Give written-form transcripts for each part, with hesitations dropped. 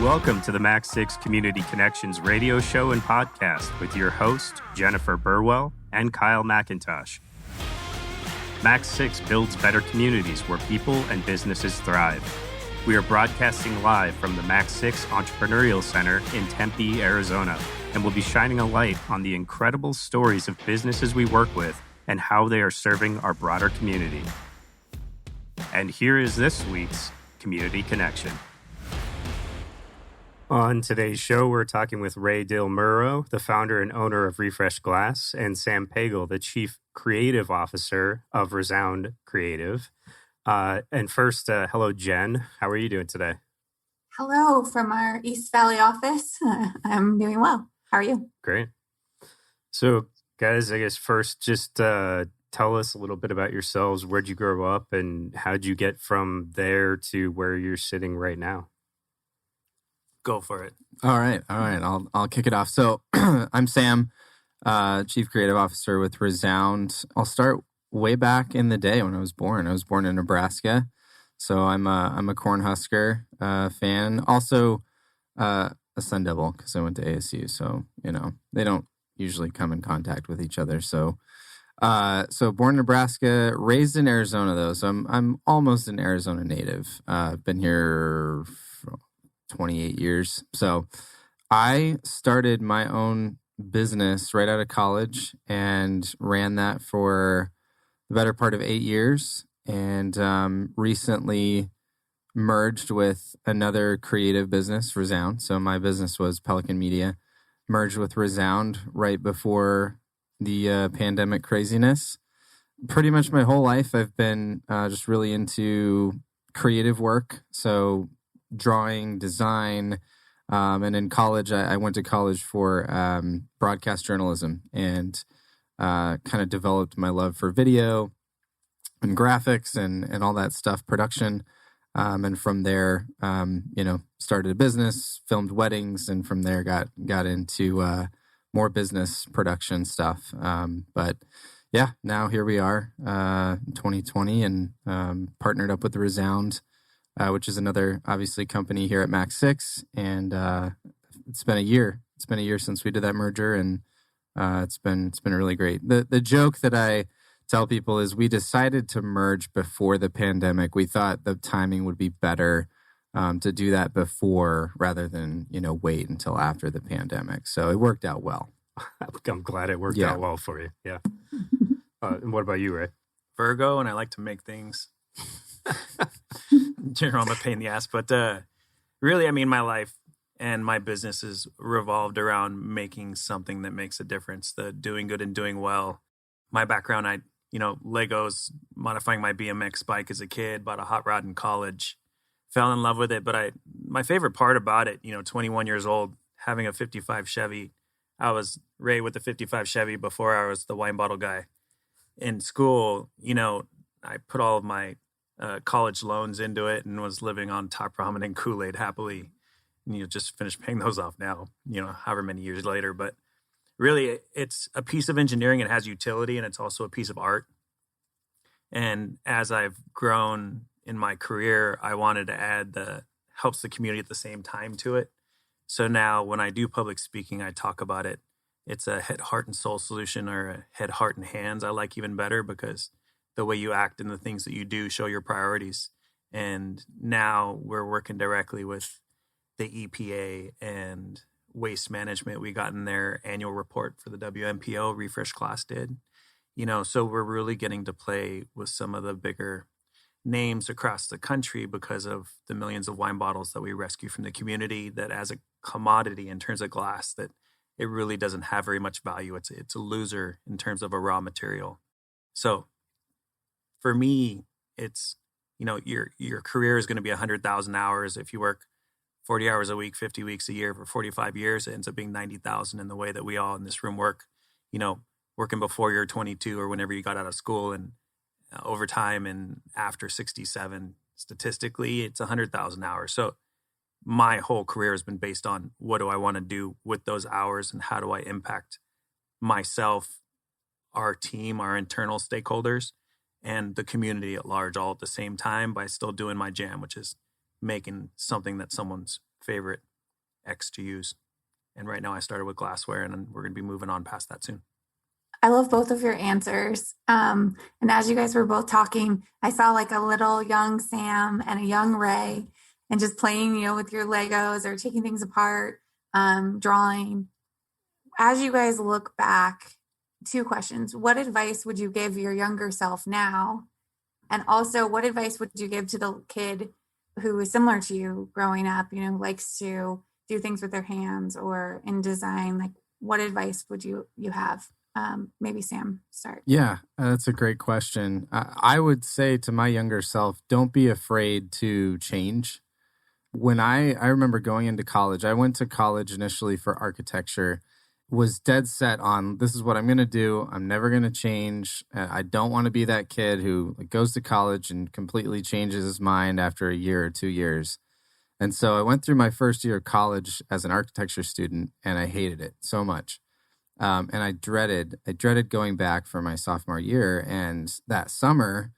welcome to the Max 6 Community Connections radio show and podcast with your host, Jennifer Burwell and Kyle McIntosh. Max 6 builds better communities where people and businesses thrive. We are broadcasting live from the Max 6 Entrepreneurial Center in Tempe, Arizona, and will be shining a light on the incredible stories of businesses we work with and how they are serving our broader community. And here is this week's Community Connection. On today's show, we're talking with Ray Delmuro, the founder and owner of Refresh Glass, and Sam Pagel, the chief creative officer of Resound Creative. And first, hello, Jen. How are you doing today? Hello from our East Valley office. I'm doing well. How are you? Great. So, guys, I guess first, just tell us a little bit about yourselves. Where'd you grow up, and how'd you get from there to where you're sitting right now? Go for it. All right. I'll kick it off. So I'm Sam, Chief Creative Officer with Resound. I'll start way back in the day when I was born. I was born in Nebraska, so I'm a Cornhusker fan. Also a Sun Devil because I went to ASU. So they don't usually come in contact with each other. So born in Nebraska, raised in Arizona though. So I'm almost an Arizona native. I've been here 28 years. So I started my own business right out of college and ran that for the better part of 8 years, and recently merged with another creative business, Resound. So my business was Pelican Media, merged with Resound right before the pandemic craziness. Pretty much my whole life I've been just really into creative work. So drawing, design, and in college, I went to college for broadcast journalism and kind of developed my love for video and graphics and all that stuff, production. And from there, started a business, filmed weddings, and from there got into more business production stuff. But yeah, now here we are, 2020, and partnered up with the Resound, which is another, obviously, company here at Max 6. And it's been a year. It's been a year since we did that merger, and it's been really great. The joke that I tell people is we decided to merge before the pandemic. We thought the timing would be better to do that before rather than, wait until after the pandemic. So it worked out well. I'm glad it worked out well for you. Yeah. And what about you, Ray? Virgo, and I like to make things. General, I'm a pain in the ass, but really, my life and my business is revolved around making something that makes a difference, the doing good and doing well. My background, Legos, modifying my BMX bike as a kid, bought a hot rod in college, fell in love with it. But my favorite part about it, 21 years old, having a 55 Chevy. I was Ray with the 55 Chevy before I was the wine bottle guy. In school, I put all of my college loans into it and was living on top ramen and Kool-Aid happily. And just finished paying those off now, however many years later. But really, it's a piece of engineering. It has utility, and it's also a piece of art. And as I've grown in my career, I wanted to add the helps the community at the same time to it. So now when I do public speaking, I talk about it. It's a head, heart, and soul solution, or a head, heart, and hands I like even better, because the way you act and the things that you do show your priorities. And now we're working directly with the EPA and Waste Management. We got in their annual report for the WMPO, Refresh Glass did. So we're really getting to play with some of the bigger names across the country because of the millions of wine bottles that we rescue from the community, that as a commodity in terms of glass, that it really doesn't have very much value. It's a loser in terms of a raw material. So for me, it's, your career is going to be 100,000 hours. If you work 40 hours a week, 50 weeks a year for 45 years, it ends up being 90,000 in the way that we all in this room work, working before you're 22 or whenever you got out of school, and over time and after 67, statistically, it's 100,000 hours. So my whole career has been based on what do I want to do with those hours and how do I impact myself, our team, our internal stakeholders, and the community at large all at the same time by still doing my jam, which is making something that's someone's favorite X to use. And right now I started with glassware, and then we're going to be moving on past that soon. I love both of your answers. And as you guys were both talking, I saw like a little young Sam and a young Ray, and just playing, with your Legos or taking things apart, drawing. As you guys look back, 2 questions. What advice would you give your younger self now? And also, what advice would you give to the kid who is similar to you growing up, likes to do things with their hands or in design? Like, what advice would you have? Maybe Sam, start. Yeah, that's a great question. I would say to my younger self, don't be afraid to change. When I remember going into college, I went to college initially for architecture, was dead set on this is what I'm going to do. I'm never going to change. I don't want to be that kid who goes to college and completely changes his mind after a year or 2 years. And so I went through my first year of college as an architecture student, and I hated it so much. And I dreaded going back for my sophomore year. And that summer,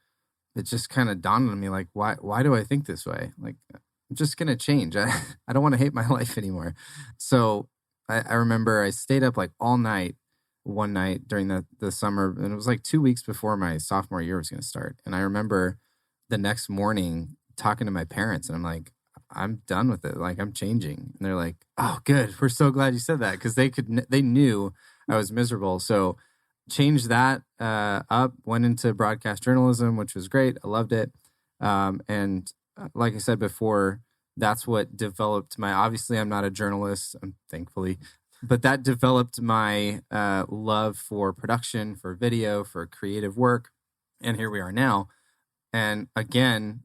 it just kind of dawned on me, like, why do I think this way? Like, I'm just going to change. I don't want to hate my life anymore. So I remember I stayed up like all night one night during the summer, and it was like 2 weeks before my sophomore year was going to start. And I remember the next morning talking to my parents, and I'm like, I'm done with it. Like, I'm changing. And they're like, oh, good. We're so glad you said that, because they knew I was miserable. So changed that up, went into broadcast journalism, which was great. I loved it. And like I said before, that's what developed obviously I'm not a journalist, thankfully, but that developed my love for production, for video, for creative work. And here we are now. And again,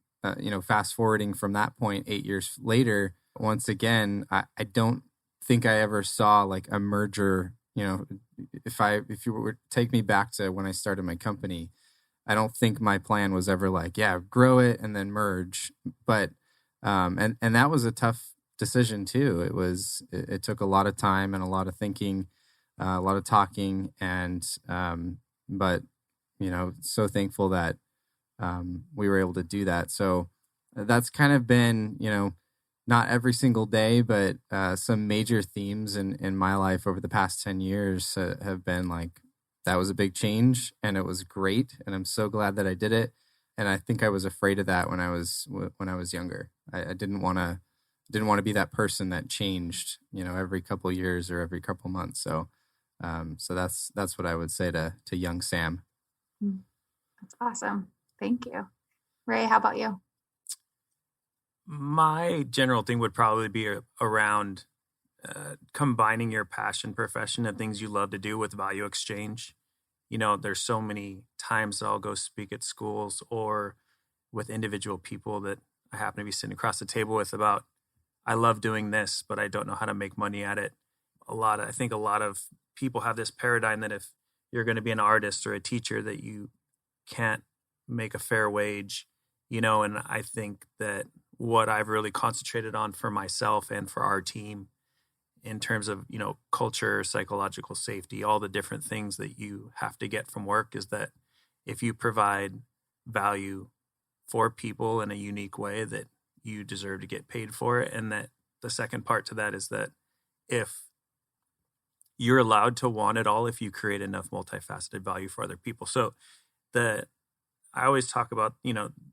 fast forwarding from that point, 8 years later, once again, I don't think I ever saw like a merger. If you were to take me back to when I started my company, I don't think my plan was ever like, grow it and then merge. But and that was a tough decision too. It took a lot of time and a lot of thinking, a lot of talking, and but so thankful that we were able to do that. So that's kind of been, not every single day, but some major themes in my life over the past 10 years have been like, that was a big change and it was great. And I'm so glad that I did it. And I think I was afraid of that when I was younger. I didn't want to be that person that changed, every couple of years or every couple of months. So that's what I would say to young Sam. That's awesome. Thank you. Ray, how about you? My general thing would probably be around combining your passion, profession, and things you love to do with value exchange. There's so many times I'll go speak at schools or with individual people that I happen to be sitting across the table with about, I love doing this, but I don't know how to make money at it. I think a lot of people have this paradigm that if you're going to be an artist or a teacher, that you can't make a fair wage, and I think that what I've really concentrated on for myself and for our team in terms of, culture, psychological safety, all the different things that you have to get from work, is that if you provide value for people in a unique way, that you deserve to get paid for it. And that the second part to that is that if you're allowed to want it all, if you create enough multifaceted value for other people. So I always talk about,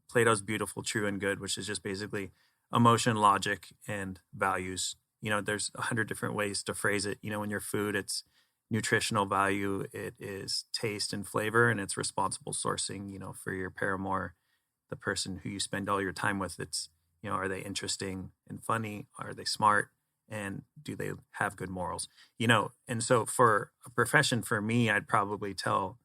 Plato's beautiful, true, and good, which is just basically emotion, logic, and values. There's 100 different ways to phrase it. In your food, it's nutritional value, it is taste and flavor, and it's responsible sourcing. For your paramour, the person who you spend all your time with, it's, are they interesting and funny? Are they smart? And do they have good morals? And so for a profession, for me, I'd probably tell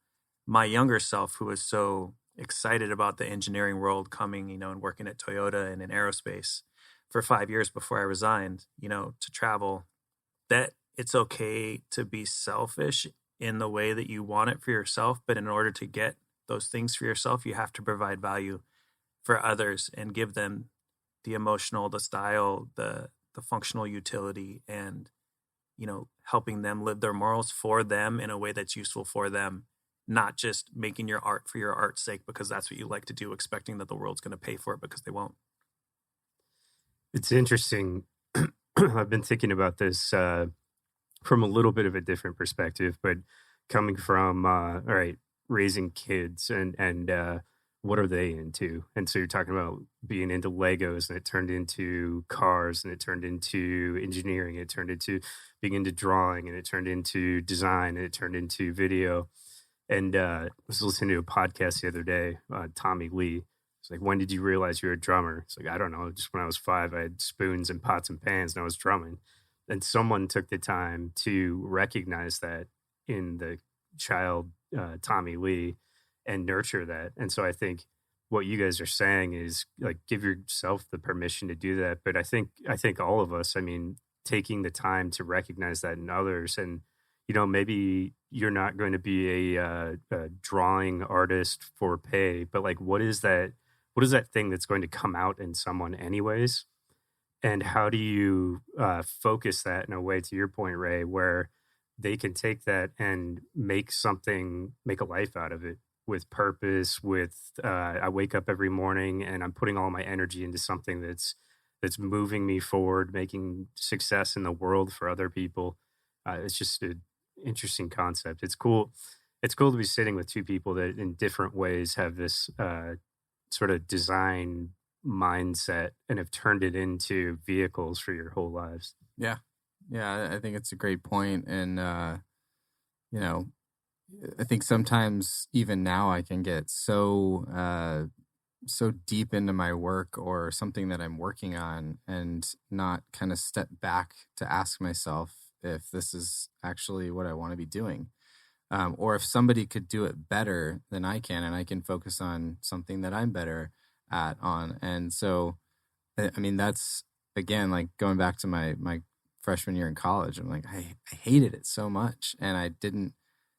my younger self, who was so excited about the engineering world coming, and working at Toyota and in aerospace for 5 years before I resigned, to travel, that it's okay to be selfish in the way that you want it for yourself. But in order to get those things for yourself, you have to provide value for others and give them the emotional, the style, the functional utility, and, helping them live their morals for them in a way that's useful for them. Not just making your art for your art's sake because that's what you like to do, expecting that the world's going to pay for it, because they won't. It's interesting I've been thinking about this from a little bit of a different perspective, but coming from all right, raising kids and what are they into? And so you're talking about being into Legos, and it turned into cars, and it turned into engineering, it turned into being into drawing, and it turned into design, and it turned into video. And I was listening to a podcast the other day, Tommy Lee. It's like, when did you realize you were a drummer? It's like, I don't know. Just when I was 5, I had spoons and pots and pans and I was drumming. And someone took the time to recognize that in the child, Tommy Lee, and nurture that. And so I think what you guys are saying is like, give yourself the permission to do that. But I think all of us, I mean, taking the time to recognize that in others, and maybe you're not going to be a drawing artist for pay, but like, what is that thing that's going to come out in someone anyways? And how do you focus that in a way, to your point, Ray, where they can take that and make a life out of it with purpose, I wake up every morning and I'm putting all my energy into something that's moving me forward, making success in the world for other people. It's just an interesting concept. It's cool. It's cool to be sitting with two people that in different ways have this sort of design mindset and have turned it into vehicles for your whole lives. Yeah. I think it's a great point. And, I think sometimes even now I can get so deep into my work or something that I'm working on and not kind of step back to ask myself if this is actually what I want to be doing. Or if somebody could do it better than I can, and I can focus on something that I'm better at on. And so, I mean, that's, again, like going back to my freshman year in college, I'm like, I hated it so much. And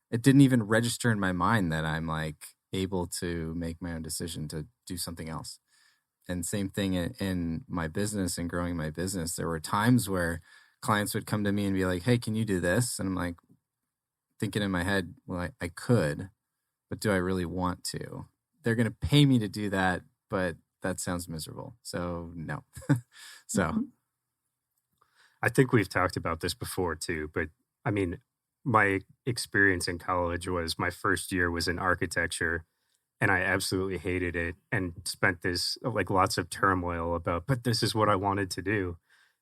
it didn't even register in my mind that I'm like able to make my own decision to do something else. And same thing in my business and growing my business. There were times where clients would come to me and be like, hey, can you do this? And I'm like, thinking in my head, well, I could, but do I really want to? They're going to pay me to do that, but that sounds miserable. So no. So I think we've talked about this before too, but I mean, my experience in college was my first year was in architecture, and I absolutely hated it and spent this like lots of turmoil about, but this is what I wanted to do.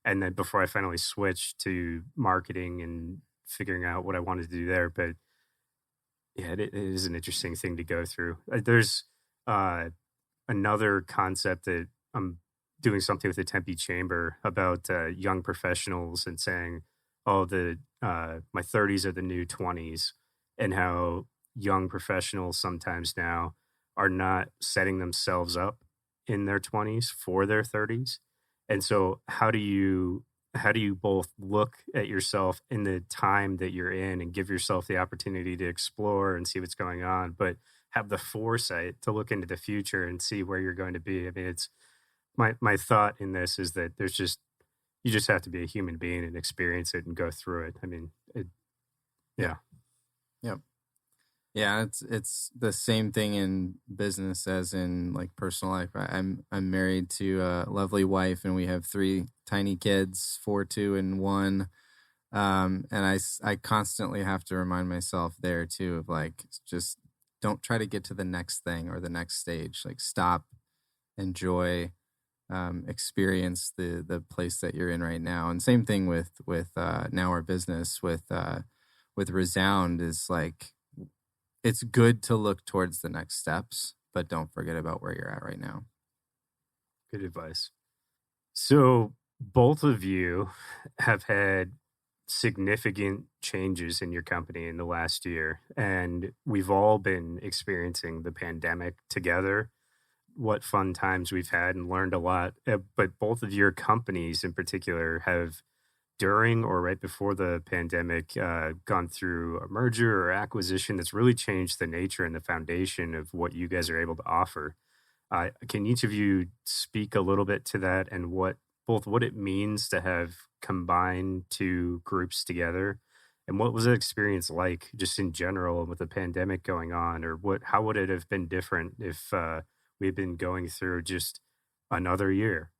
And then before I finally switched to marketing and figuring out what I wanted to do there. But yeah, it is an interesting thing to go through. There's another concept that I'm doing something with the Tempe Chamber about young professionals and saying, oh, my 30s are the new 20s, and how young professionals sometimes now are not setting themselves up in their 20s for their 30s. And so how do you both look at yourself in the time that you're in and give yourself the opportunity to explore and see what's going on, but have the foresight to look into the future and see where you're going to be? I mean, it's my thought in this is that you just have to be a human being and experience it and go through it. I mean, yeah. Yep. Yeah, it's the same thing in business as in like personal life. I'm married to a lovely wife, and we have 3 tiny kids, 4, 2, and 1. And I constantly have to remind myself there too of like, just don't try to get to the next thing or the next stage. Like, stop, enjoy, experience the place that you're in right now. And same thing with now our business with Resound is like, it's good to look towards the next steps, but don't forget about where you're at right now. Good advice. So both of you have had significant changes in your company in the last year, and we've all been experiencing the pandemic together. What fun times we've had and learned a lot. But both of your companies in particular have, during or right before the pandemic, gone through a merger or acquisition that's really changed the nature and the foundation of what you guys are able to offer. Can each of you speak a little bit to that and what it means to have combined 2 groups together, and what was the experience like just in general with the pandemic going on, or how would it have been different if we'd been going through just another year?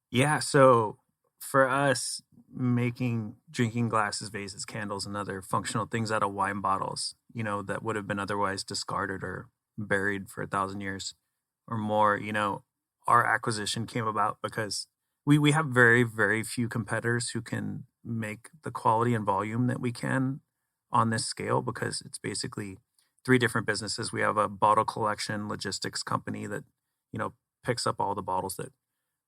Yeah. So for us, making drinking glasses, vases, candles, and other functional things out of wine bottles, that would have been otherwise discarded or buried for 1,000 years or more. Our acquisition came about because we have very, very few competitors who can make the quality and volume that we can on this scale, because it's basically 3 different businesses. We have a bottle collection logistics company that, picks up all the bottles that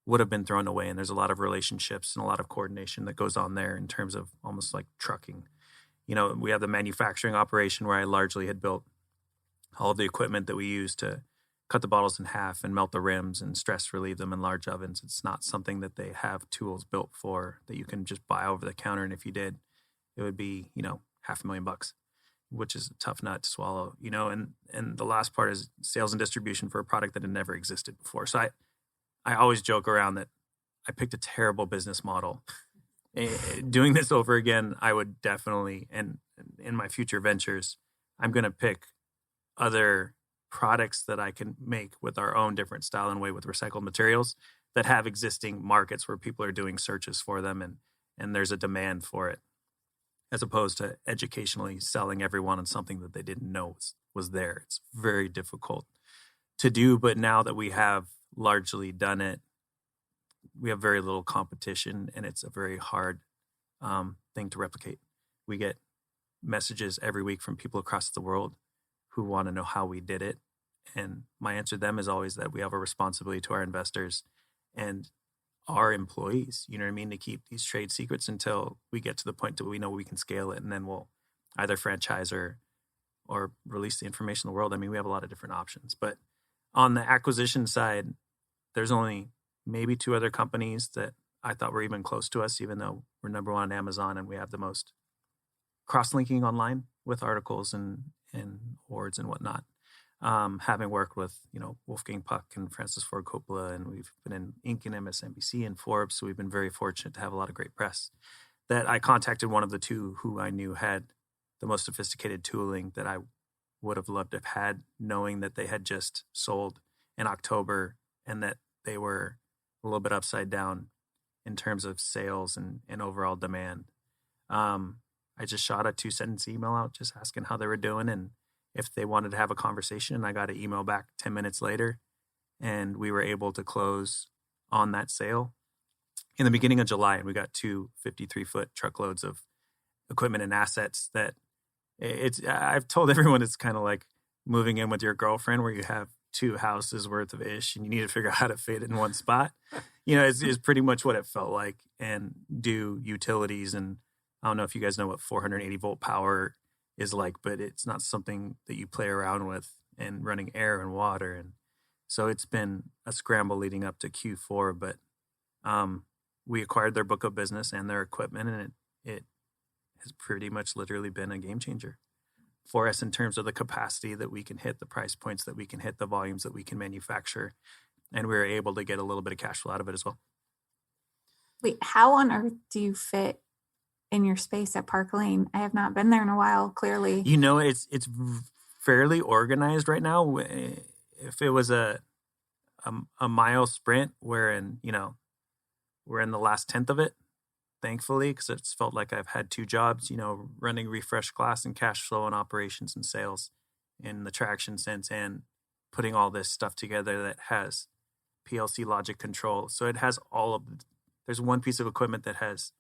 would have been thrown away. And there's a lot of relationships and a lot of coordination that goes on there in terms of almost like trucking. We have the manufacturing operation where I largely had built all of the equipment that we use to cut the bottles in half and melt the rims and stress relieve them in large ovens. It's not something that they have tools built for that you can just buy over the counter. And if you did, it would be, $500,000, which is a tough nut to swallow, and the last part is sales and distribution for a product that had never existed before. So I always joke around that I picked a terrible business model. Doing this over again, I would definitely, and in my future ventures, I'm going to pick other products that I can make with our own different style and way with recycled materials that have existing markets where people are doing searches for them and there's a demand for it, as opposed to educationally selling everyone on something that they didn't know was there. It's very difficult to do, but now that we have largely done it, we have very little competition, and it's a very hard thing to replicate. We get messages every week from people across the world who want to know how we did it. And my answer to them is always that we have a responsibility to our investors and our employees, to keep these trade secrets until we get to the point that we know we can scale it. And then we'll either franchise or release the information to the world. We have a lot of different options. But on the acquisition side, there's only maybe 2 other companies that I thought were even close to us, even though we're number 1 on Amazon and we have the most cross-linking online with articles and awards and whatnot. Having worked with, Wolfgang Puck and Francis Ford Coppola, and we've been in Inc. and MSNBC and Forbes, so we've been very fortunate to have a lot of great press. That I contacted one of the 2 who I knew had the most sophisticated tooling that I would have loved to have had, knowing that they had just sold in October and that they were a little bit upside down in terms of sales and overall demand. I just shot a 2-sentence email out just asking how they were doing and if they wanted to have a conversation. And I got an email back 10 minutes later, and we were able to close on that sale in the beginning of July. And we got 2 53-foot truckloads of equipment and assets that I've told everyone it's kind of like moving in with your girlfriend where you have 2 houses worth of ish and you need to figure out how to fit it in one spot. It's pretty much what it felt like, and do utilities. And I don't know if you guys know what 480 volt power is like, but it's not something that you play around with, and running air and water. And so it's been a scramble leading up to Q4, but we acquired their book of business and their equipment, and it has pretty much literally been a game changer for us in terms of the capacity that we can hit, the price points that we can hit, the volumes that we can manufacture. And we were able to get a little bit of cash flow out of it as well. Wait, how on earth do you fit in your space at Park Lane? I have not been there in a while, clearly. It's fairly organized right now. If it was a mile sprint, we're in the last 10th of it, thankfully, because it's felt like I've had 2 jobs, running Refresh Glass and cash flow and operations and sales in the traction sense, and putting all this stuff together that has PLC logic control. So it has there's one piece of equipment that has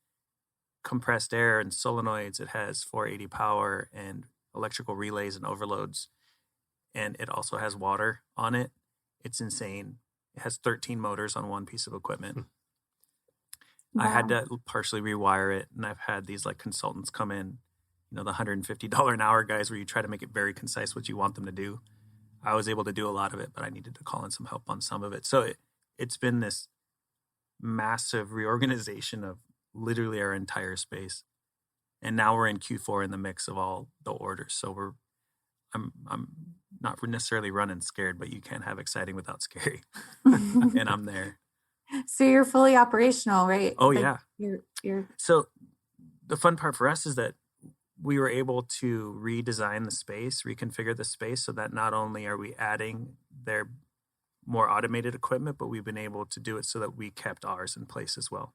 compressed air and solenoids. It has 480 power and electrical relays and overloads. And it also has water on it. It's insane. It has 13 motors on one piece of equipment. Wow. I had to partially rewire it. And I've had these consultants come in, the $150 an hour guys, where you try to make it very concise what you want them to do. I was able to do a lot of it, but I needed to call in some help on some of it. So it's been this massive reorganization of literally our entire space. And now we're in Q4 in the mix of all the orders. So I'm not necessarily running scared, but you can't have exciting without scary. And I'm there. So you're fully operational, right? Oh, yeah. You're So the fun part for us is that we were able to redesign the space, reconfigure the space, so that not only are we adding their more automated equipment, but we've been able to do it so that we kept ours in place as well.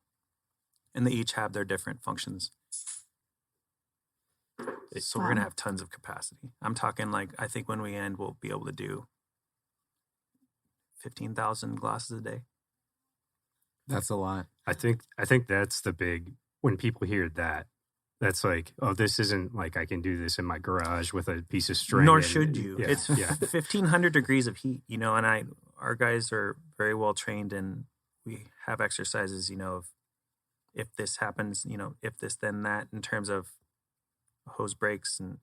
and they each have their different functions. So we're going to have tons of capacity. I'm talking like, I think when we end, we'll be able to do 15,000 glasses a day. That's a lot. I think that's the big, when people hear that, that's like, oh, this isn't like I can do this in my garage with a piece of string. Nor should you. Yeah, It's 1,500 degrees of heat, and our guys are very well trained, and we have exercises, if this happens, if this, then that, in terms of hose breaks and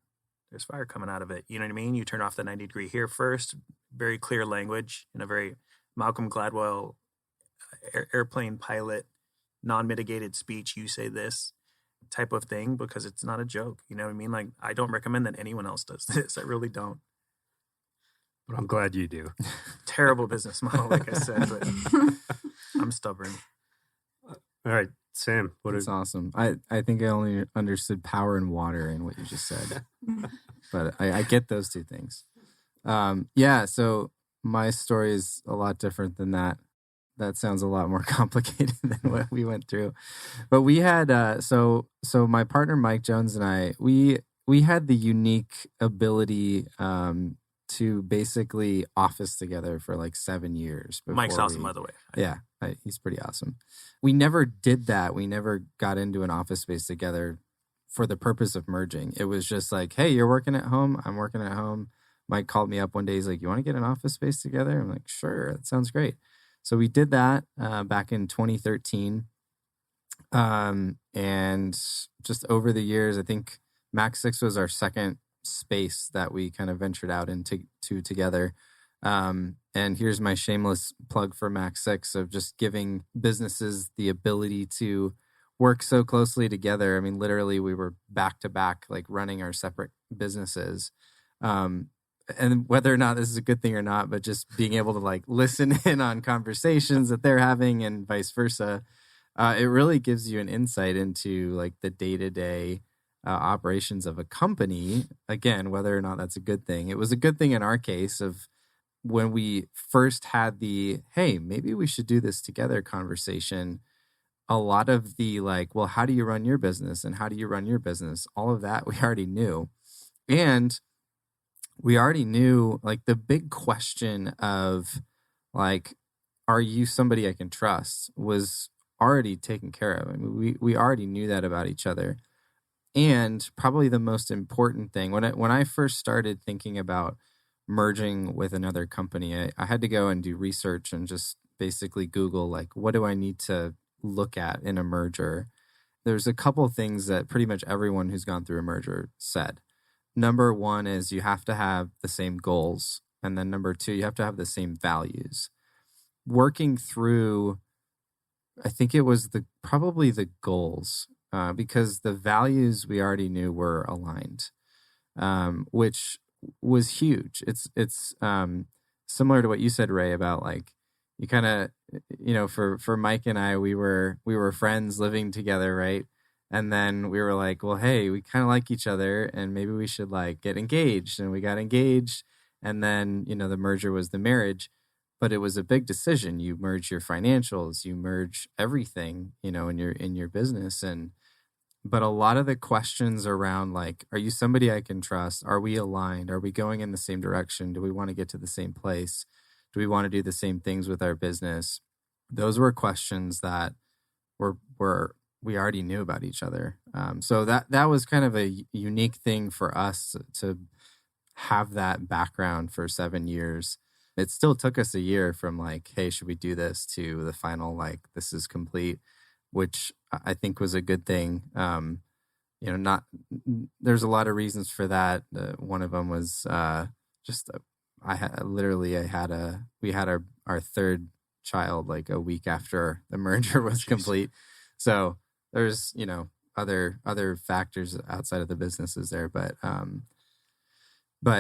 there's fire coming out of it. You know what I mean? You turn off the 90-degree here first, very clear language in a very Malcolm Gladwell airplane pilot, non-mitigated speech. You say this type of thing because it's not a joke. You know what I mean? Like, I don't recommend that anyone else does this. I really don't. But I'm glad you do. Terrible business model, like I said, but I'm stubborn. All right, Sam, That's awesome. I think I only understood power and water in what you just said, but I get those two things. So my story is a lot different than that. That sounds a lot more complicated than what we went through. But we had so my partner Mike Jones and I, we had the unique ability to basically office together for like 7 years. Mike's awesome, by the way. Yeah, he's pretty awesome. We never did that. We never got into an office space together for the purpose of merging. It was just like, hey, you're working at home. I'm working at home. Mike called me up one day. He's like, you want to get an office space together? I'm like, sure. That sounds great. So we did that back in 2013. And just over the years, I think Max 6 was our second space that we kind of ventured out into together. And here's my shameless plug for Max 6 of just giving businesses the ability to work so closely together. I mean, literally we were back to back, like running our separate businesses. And whether or not this is a good thing or not, but just being able to like listen in on conversations that they're having and vice versa, it really gives you an insight into like the day-to-day operations of a company. Again, whether or not that's a good thing. It was a good thing in our case of when we first had the, hey, maybe we should do this together conversation. A lot of the like, well, how do you run your business and how do you run your business? All of that we already knew. And we already knew like the big question of like, are you somebody I can trust was already taken care of. I mean, we already knew that about each other. And probably the most important thing, when I first started thinking about merging with another company, I had to go and do research and just basically Google, like, what do I need to look at in a merger? There's a couple of things that pretty much everyone who's gone through a merger said. Number one is you have to have the same goals. And then number two, you have to have the same values. Working through, I think it was probably the goals, because the values we already knew were aligned, which was huge. It's similar to what you said, Ray, about like, you kind of, for Mike and I, we were friends living together, right? And then we were like, well, hey, we kind of like each other and maybe we should like get engaged. And we got engaged. And then, the merger was the marriage, but it was a big decision. You merge your financials, you merge everything, in your business. But a lot of the questions around like, are you somebody I can trust? Are we aligned? Are we going in the same direction? Do we want to get to the same place? Do we want to do the same things with our business? Those were questions that we already knew about each other. So that was kind of a unique thing for us to have that background for 7 years. It still took us a year from like, hey, should we do this, to the final, like, this is complete, which I think was a good thing. There's a lot of reasons for that. One of them was we had our third child like a week after the merger was complete. So there's, other factors outside of the businesses there, but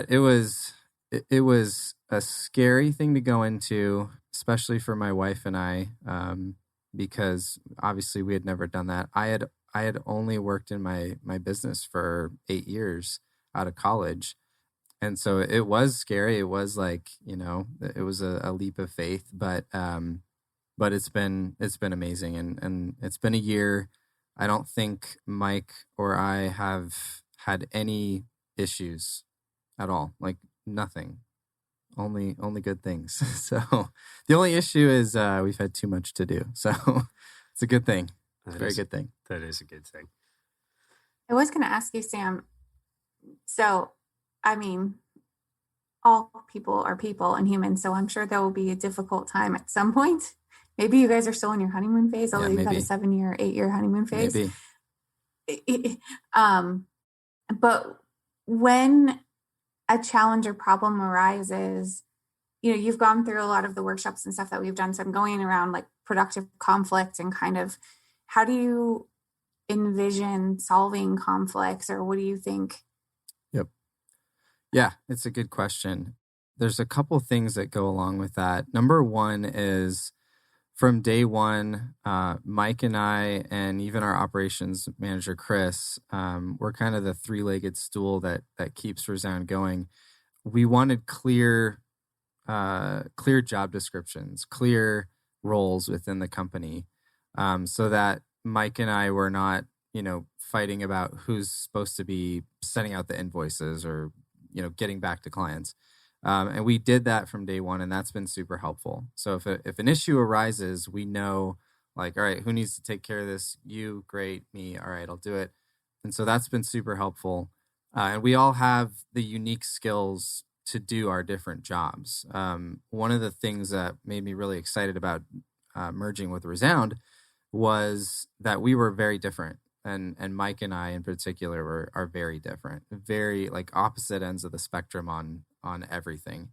it was a scary thing to go into, especially for my wife and I, because obviously we had never done that. I had only worked in my business for 8 years out of college. And so it was scary. It was like, it was a leap of faith, but it's been amazing. And it's been a year. I don't think Mike or I have had any issues at all. Like nothing. Only good things. So the only issue is we've had too much to do. So it's a good thing. It's a very good thing. That is a good thing. I was going to ask you, Sam. So, I mean, all people are people and humans. So I'm sure there will be a difficult time at some point. Maybe you guys are still in your honeymoon phase, although you've got a 7-year, 8-year honeymoon phase. Maybe. But when a challenge or problem arises, you've gone through a lot of the workshops and stuff that we've done. So I'm going around like productive conflict and kind of how do you envision solving conflicts, or what do you think? Yep. Yeah, it's a good question. There's a couple things that go along with that. Number one is from day one, Mike and I, and even our operations manager, Chris, we're kind of the three-legged stool that keeps Resound going. We wanted clear job descriptions, clear roles within the company, so that Mike and I were not, fighting about who's supposed to be sending out the invoices or, getting back to clients. And we did that from day one, and that's been super helpful. So if an issue arises, we know, like, all right, who needs to take care of this? You, great. Me, all right, I'll do it. And so that's been super helpful. And we all have the unique skills to do our different jobs. One of the things that made me really excited about merging with Resound was that we were very different. And Mike and I in particular are very different, very like opposite ends of the spectrum on everything,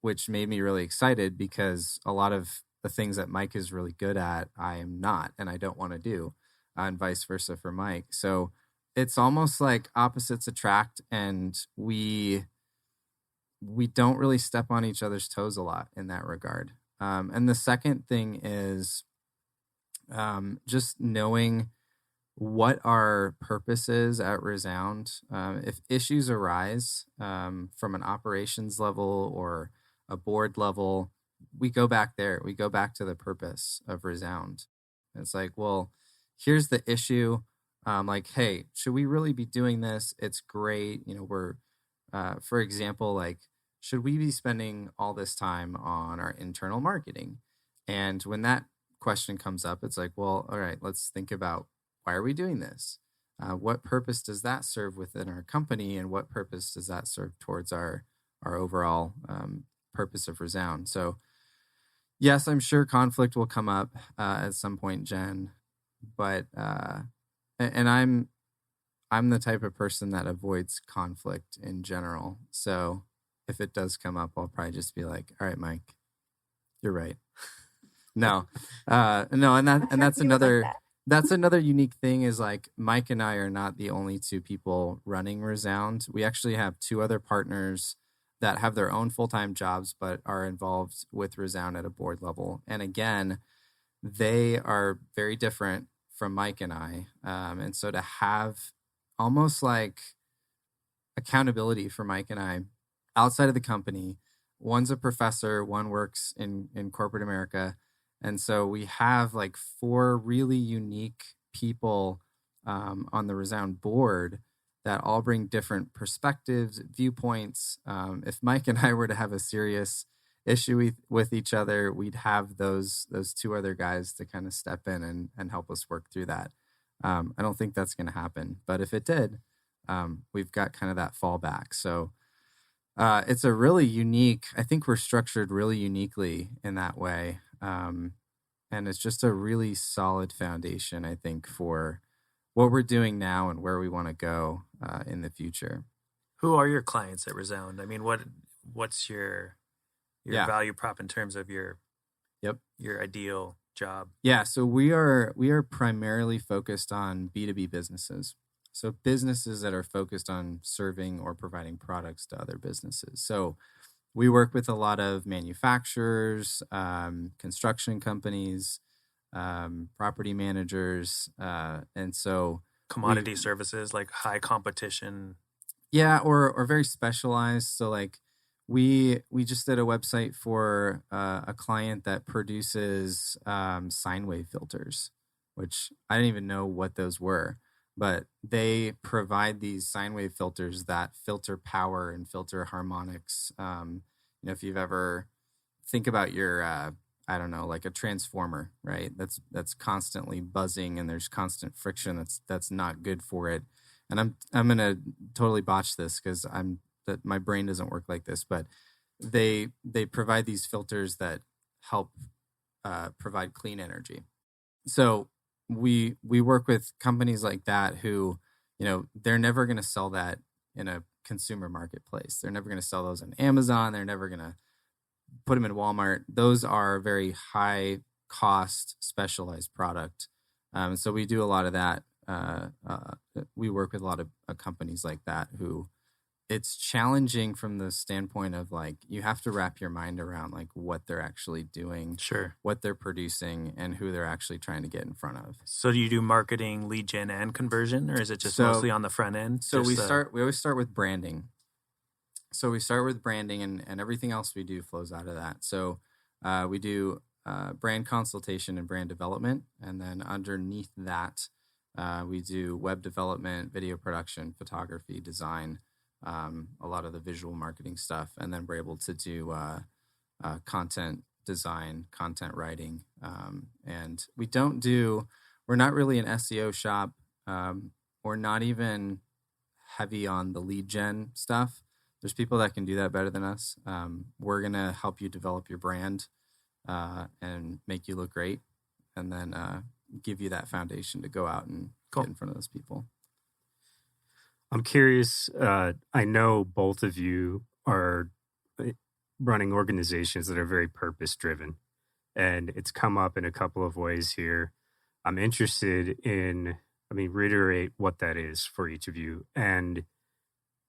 which made me really excited because a lot of the things that Mike is really good at, I am not, and I don't want to do, and vice versa for Mike. So it's almost like opposites attract, and we don't really step on each other's toes a lot in that regard. And the second thing is just knowing what our purpose is at Resound. If issues arise from an operations level or a board level, we go back there. We go back to the purpose of Resound. It's like, well, here's the issue. Like, hey, should we really be doing this? It's great. We're, for example, like, should we be spending all this time on our internal marketing? And when that question comes up, it's like, well, all right, let's think about, why are we doing this? What purpose does that serve within our company, and what purpose does that serve towards our overall purpose of Resound? So, yes, I'm sure conflict will come up at some point, Jen. But and I'm the type of person that avoids conflict in general. So if it does come up, I'll probably just be like, "All right, Mike, you're right." No, and that's another. That's another unique thing is like Mike and I are not the only two people running Resound. We actually have two other partners that have their own full-time jobs, but are involved with Resound at a board level. And again, they are very different from Mike and I. And so to have almost like accountability for Mike and I outside of the company, one's a professor, one works in corporate America. And so we have like 4 really unique people on the Resound board that all bring different perspectives, viewpoints. If Mike and I were to have a serious issue with each other, we'd have those 2 other guys to kind of step in and help us work through that. I don't think that's going to happen, but if it did, we've got kind of that fallback. So it's a really unique, I think we're structured really uniquely in that way. And it's just a really solid foundation, I think, for what we're doing now and where we want to go in the future. Who are your clients at Resound? I mean, what's your value prop in terms of your ideal job? Yeah, so we are primarily focused on B2B businesses. So businesses that are focused on serving or providing products to other businesses. So we work with a lot of manufacturers, construction companies, property managers, and so commodity services like high competition. Yeah, or very specialized. So like we just did a website for a client that produces sine wave filters. which I didn't even know what those were. But they provide these sine wave filters that filter power and filter harmonics. If you've ever think about your, I don't know, like a transformer, right? That's constantly buzzing and there's constant friction. That's not good for it. And I'm gonna totally botch this because my brain doesn't work like this. But they provide these filters that help provide clean energy. So we work with companies like that who, they're never going to sell that in a consumer marketplace. They're never going to sell those on Amazon. They're never going to put them in Walmart. Those are very high cost specialized product. So we do a lot of that. We work with a lot of companies like that who it's challenging from the standpoint of like, you have to wrap your mind around like what they're actually doing, Sure, what they're producing, and who they're actually trying to get in front of. So do you do marketing, lead gen, and conversion, or is it just mostly on the front end? So we always start with branding. So we start with branding and everything else we do flows out of that. So we do brand consultation and brand development. And then underneath that, we do web development, video production, photography, design, a lot of the visual marketing stuff. And then we're able to do content design, content writing. And we're not really an SEO shop. We're not even heavy on the lead gen stuff. There's people that can do that better than us. We're going to help you develop your brand and make you look great, and then give you that foundation to go out and get in front of those people. I'm curious. I know both of you are running organizations that are very purpose driven, and it's come up in a couple of ways here. I'm interested in, reiterate what that is for each of you. And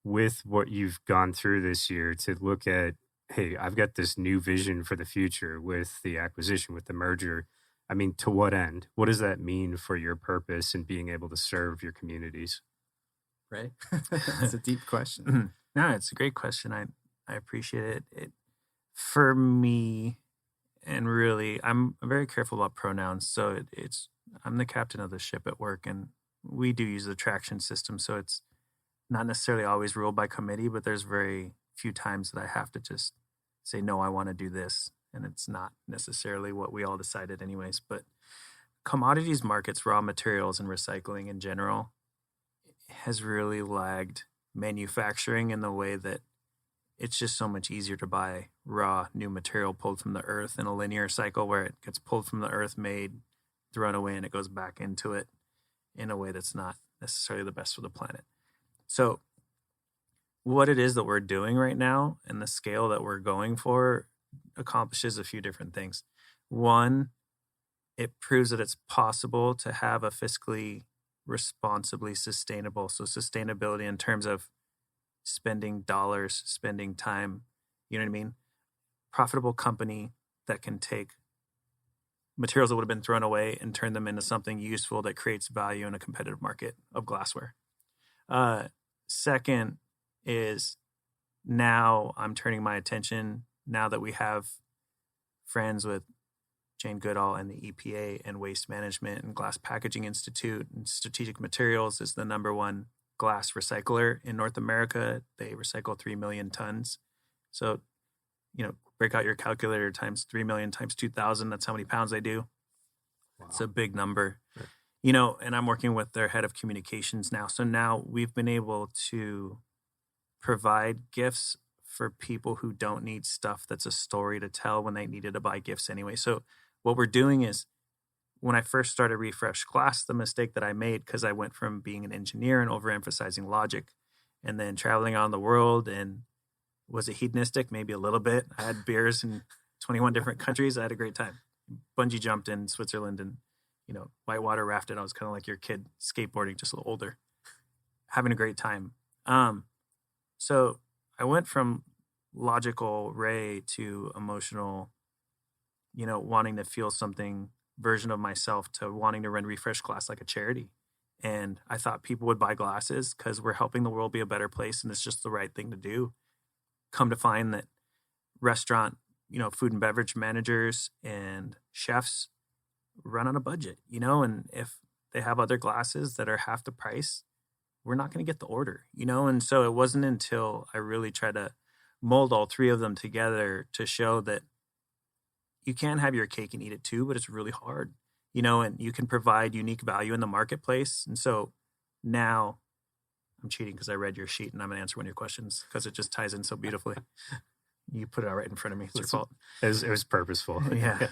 with what you've gone through this year to look at, hey, I've got this new vision for the future with the acquisition, with the merger. To what end? What does that mean for your purpose and being able to serve your communities? Right? It's a deep question. No, it's a great question. I appreciate it. For me, and really, I'm very careful about pronouns. So I'm the captain of the ship at work, and we do use the traction system. So it's not necessarily always ruled by committee, but there's very few times that I have to just say, no, I want to do this. And it's not necessarily what we all decided anyways. But commodities markets, raw materials, and recycling in general has really lagged manufacturing in the way that it's just so much easier to buy raw new material pulled from the earth in a linear cycle where it gets pulled from the earth, made, thrown away, and it goes back into it in a way that's not necessarily the best for the planet. So what it is that we're doing right now and the scale that we're going for accomplishes a few different things. One, it proves that it's possible to have a fiscally responsibly sustainable. So sustainability in terms of spending dollars, spending time, you know what I mean? Profitable company that can take materials that would have been thrown away and turn them into something useful that creates value in a competitive market of glassware. Second is now I'm turning my attention, now that we have friends with Jane Goodall and the EPA and Waste Management and Glass Packaging Institute, and Strategic Materials is the number one glass recycler in North America. They recycle 3 million tons. So, break out your calculator times 3 million times 2,000. That's how many pounds they do. Wow. It's a big number. Right. And I'm working with their head of communications now. So now we've been able to provide gifts for people who don't need stuff that's a story to tell when they needed to buy gifts anyway. So what we're doing is, when I first started Refresh Glass, the mistake that I made, because I went from being an engineer and overemphasizing logic and then traveling around the world, and was it hedonistic? Maybe a little bit. I had beers in 21 different countries. I had a great time. Bungee jumped in Switzerland and, whitewater rafted. I was kind of like your kid skateboarding, just a little older, having a great time. So I went from logical Ray to emotional, wanting to feel something version of myself, to wanting to run Refresh Glass like a charity. And I thought people would buy glasses because we're helping the world be a better place, and it's just the right thing to do. Come to find that restaurant, food and beverage managers and chefs run on a budget, and if they have other glasses that are half the price, we're not going to get the order, And so it wasn't until I really tried to mold all three of them together to show that you can have your cake and eat it too, but it's really hard, and you can provide unique value in the marketplace. And so now I'm cheating because I read your sheet and I'm going to answer one of your questions because it just ties in so beautifully. You put it out right in front of me. It's your fault. It was purposeful. Yeah.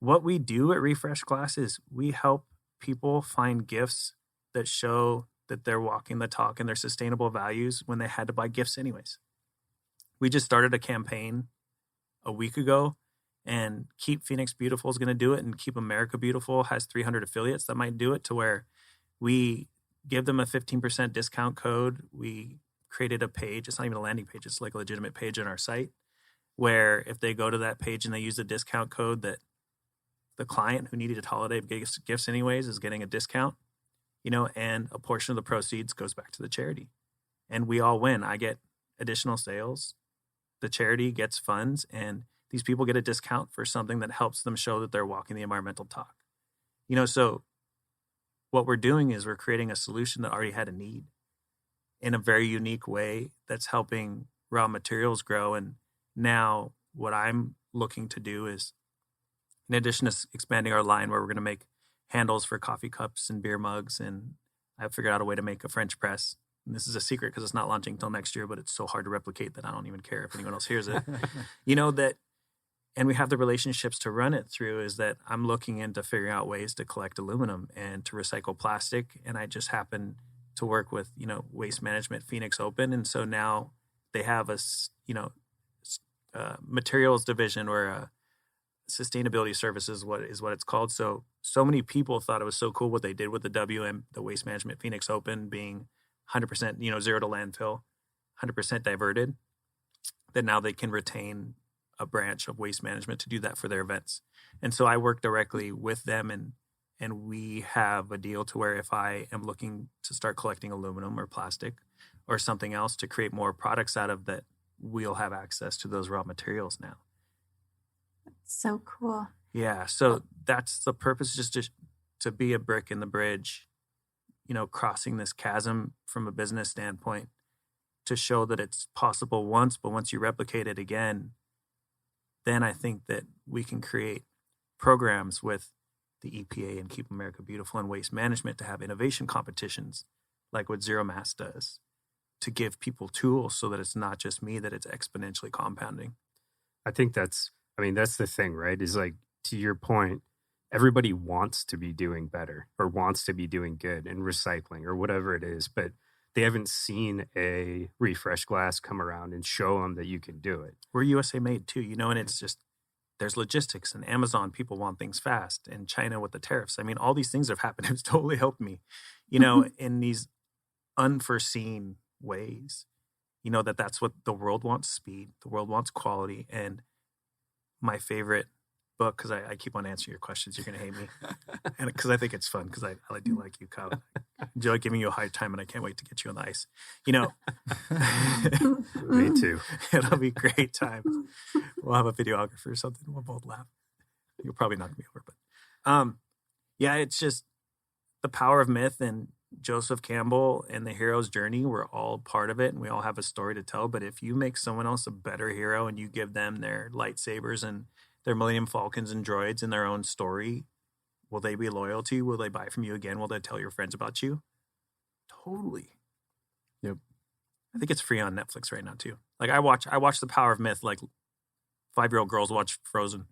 What we do at Refresh Glass is we help people find gifts that show that they're walking the talk and their sustainable values when they had to buy gifts anyways. We just started a campaign a week ago, and Keep Phoenix Beautiful is going to do it, and Keep America Beautiful has 300 affiliates that might do it, to where we give them a 15% discount code. We created a page. It's not even a landing page. It's like a legitimate page on our site, where if they go to that page and they use the discount code, that the client who needed holiday gifts anyways is getting a discount, and a portion of the proceeds goes back to the charity. And we all win. I get additional sales. The charity gets funds, and these people get a discount for something that helps them show that they're walking the environmental talk. So what we're doing is we're creating a solution that already had a need in a very unique way that's helping raw materials grow. And now what I'm looking to do is, in addition to expanding our line where we're going to make handles for coffee cups and beer mugs, and I've figured out a way to make a French press. And this is a secret because it's not launching until next year, but it's so hard to replicate that I don't even care if anyone else hears it. And we have the relationships to run it through, is that I'm looking into figuring out ways to collect aluminum and to recycle plastic. And I just happen to work with, Waste Management Phoenix Open. And so now they have a materials division, or sustainability services, what it's called. So many people thought it was so cool what they did with the Waste Management Phoenix Open being 100%, zero to landfill, 100% diverted, that now they can retain a branch of waste management to do that for their events. And so I work directly with them, and we have a deal to where if I am looking to start collecting aluminum or plastic or something else to create more products out of that, we'll have access to those raw materials now. So cool. Yeah. So that's the purpose, just to be a brick in the bridge, crossing this chasm from a business standpoint, to show that it's possible once, but once you replicate it again, then I think that we can create programs with the EPA and Keep America Beautiful and Waste Management to have innovation competitions like what Zero Mass does, to give people tools so that it's not just me, that it's exponentially compounding. I think that's the thing, right? Is like, to your point, everybody wants to be doing better or wants to be doing good in recycling or whatever it is, but they haven't seen a Refresh Glass come around and show them that you can do it. We're USA made too, and it's just, there's logistics, and Amazon, people want things fast, and China with the tariffs. I mean, all these things have happened. It's totally helped me, in these unforeseen ways, that's what the world wants: speed. The world wants quality. And my favorite book, because I keep on answering your questions, you're going to hate me. And because I think it's fun, because I do like you, Kyle. I enjoy giving you a hard time, and I can't wait to get you on the ice. Me too. It'll be a great time. We'll have a videographer or something. We'll both laugh. You'll probably knock me over, but yeah, it's just the power of myth, and Joseph Campbell and the hero's journey. We're all part of it, and we all have a story to tell. But if you make someone else a better hero and you give them their lightsabers and their Millennium Falcons and droids and their own story, will they be loyal to you? Will they buy from you again? Will they tell your friends about you? Totally. Yep. I think it's free on Netflix right now too. Like I watch The Power of Myth like 5-year-old girls watch Frozen.